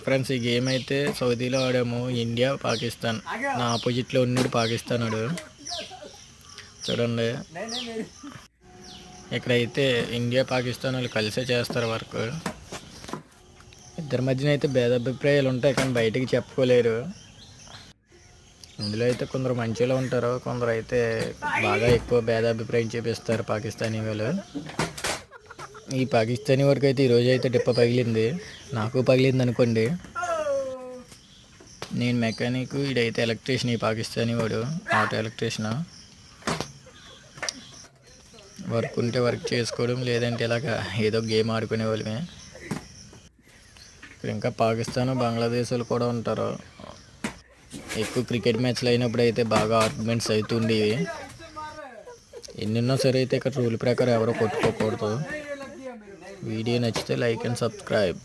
Friends, ఈ game అయితే సౌదీలో ఆడాము. ఇండియా పాకిస్తాన్, నా ఆపోజిట్లో ఉన్నాడు పాకిస్తాన్ వాడు. చూడండి, ఇక్కడైతే ఇండియా పాకిస్తాన్ వాళ్ళు కలిసే చేస్తారు వర్క్. ఇద్దరి మధ్యన అయితే భేదాభిప్రాయాలు ఉంటాయి, కానీ బయటికి చెప్పుకోలేరు. ఇందులో అయితే కొందరు మంచిలో ఉంటారు, కొందరు అయితే బాగా ఎక్కువ భేదాభిప్రాయం చూపిస్తారు పాకిస్తానీ వాళ్ళు. ఈ పాకిస్తానీ వరకు అయితే ఈరోజు అయితే డిప్ప పగిలింది, నాకు పగిలింది అనుకోండి. నేను మెకానిక్, ఇదైతే ఎలక్ట్రీషియన్. ఈ పాకిస్తానీ వాడు ఆటో ఎలక్ట్రీషియన్. వర్క్ ఉంటే వర్క్ చేసుకోవడం, లేదంటే ఇలాగ ఏదో గేమ్ ఆడుకునే వాళ్ళమే. ఇంకా పాకిస్తాన్ బంగ్లాదేశ్లు కూడా ఉంటారు. ఎక్కువ క్రికెట్ మ్యాచ్లు అయినప్పుడు అయితే బాగా ఆర్గ్యుమెంట్స్ అవుతుండేవి. ఎన్నున్నా సరే అయితే ఇక్కడ రూల్ ప్రకారం ఎవరో కొట్టుకోకూడదు. వీడియో నచ్చితే లైక్ అండ్ సబ్స్క్రైబ్.